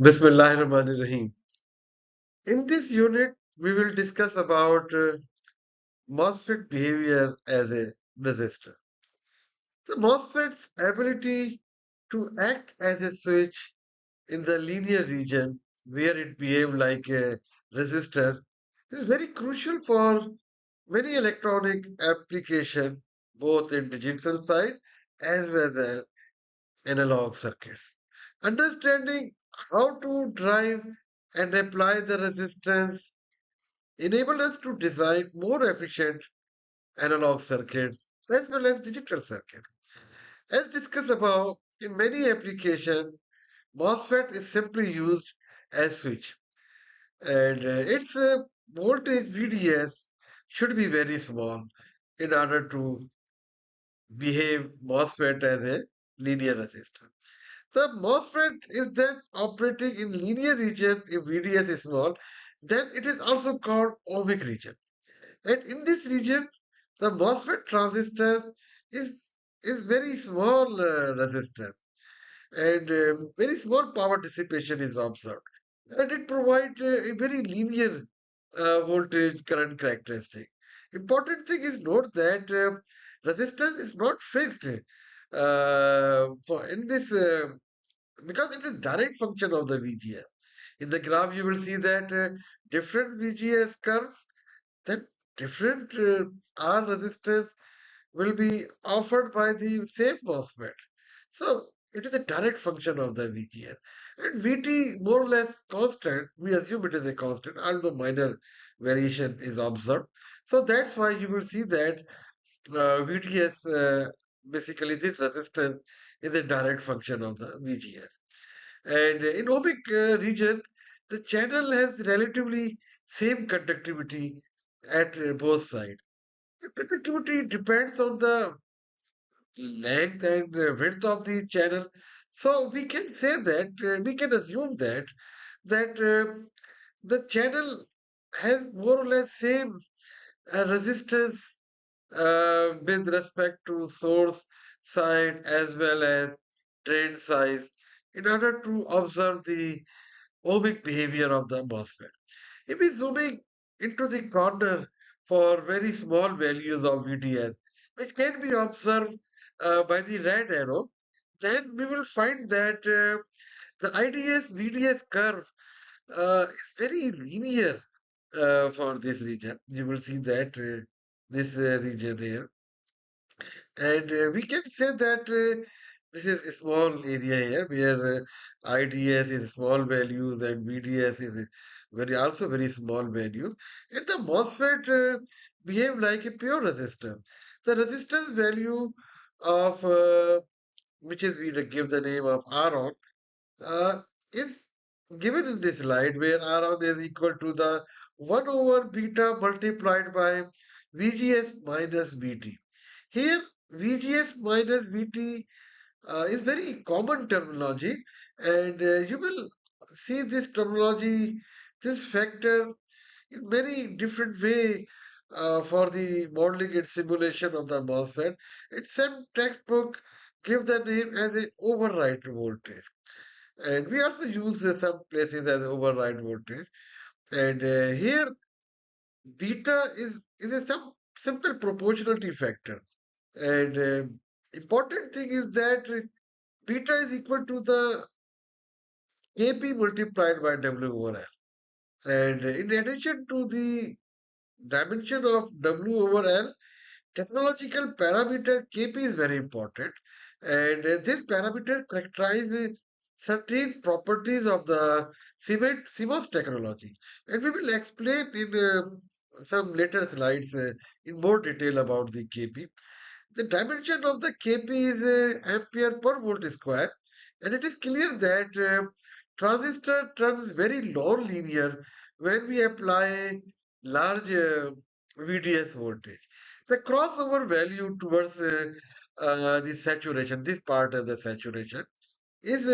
Bismillahirrahmanirrahim. In this unit, we will discuss about MOSFET behavior as a resistor. The MOSFET's ability to act as a switch in the linear region where it behaves like a resistor is very crucial for many electronic applications, both in digital side as well as analog circuits. Understanding how to drive and apply the resistance enabled us to design more efficient analog circuits as well as digital circuits. As discussed above, in many applications, MOSFET is simply used as switch, and its voltage VDS should be very small in order to behave MOSFET as a linear resistor. The MOSFET is then operating in linear region if VDS is small, then it is also called ohmic region. And in this region, the MOSFET transistor is is very small resistance and very small power dissipation is observed. And it provides a very linear voltage current characteristic. Important thing is note that resistance is not fixed. For in this because it is direct function of the VGS. In the graph, you will see that different VGS curves, then different R resistance will be offered by the same MOSFET. So it is a direct function of the VGS. And VT more or less constant, we assume it is a constant, although minor variation is observed. So that's why you will see that VTS, basically this resistance is a direct function of the VGS. And in ohmic region, the channel has relatively same conductivity at both sides. The conductivity depends on the length and width of the channel. So we can say that we can assume that the channel has more or less same resistance with respect to source side as well as drain size in order to observe the ohmic behavior of the MOSFET. If we zooming into the corner for very small values of VDS, which can be observed by the red arrow, then we will find that the IDS VDS curve is very linear for this region. You will see that this region here. And we can say that this is a small area here where IDS is small values and VDS is very also very small values. And the MOSFET behave like a pure resistor. The resistance value of which is we give the name of R on uh, is given in this slide where R on is equal to the 1 over beta multiplied by VGS minus VT. Here, VGS minus VT is very common terminology, and you will see this terminology, this factor, in many different way for the modeling and simulation of the MOSFET. In some textbook, give the name as a override voltage, and we also use some places as override voltage. And here, beta is a some simple proportionality factor. And important thing is that beta is equal to the Kp multiplied by W over L. And in addition to the dimension of W over L, technological parameter Kp is very important. And this parameter characterizes certain properties of the CMOS technology. And we will explain in some later slides in more detail about the Kp. The dimension of the Kp is ampere per volt square, and it is clear that transistor turns very non-linear when we apply large VDS voltage. The crossover value towards the saturation, this part of the saturation, is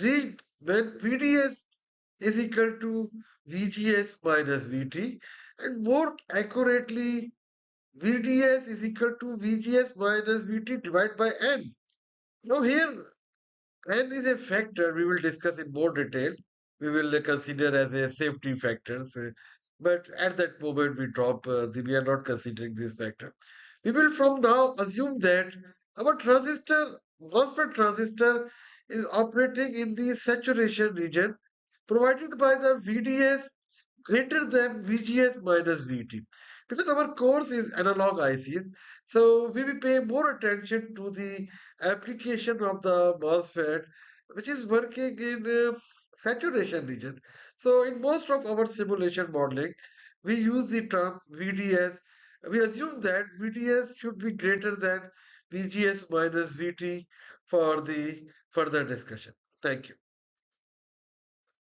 reached when VDS is equal to VGS minus VT, and more accurately VDS is equal to VGS minus VT divided by N. Now here N is a factor we will discuss in more detail. We will consider as a safety factors, but at that moment we are not considering this factor. We will from now assume that our MOSFET transistor is operating in the saturation region provided by the VDS greater than VGS minus VT. Because our course is analog ICs, so we will pay more attention to the application of the MOSFET, which is working in saturation region. So in most of our simulation modeling, we use the term VDS. We assume that VDS should be greater than VGS minus VT for the further discussion. Thank you.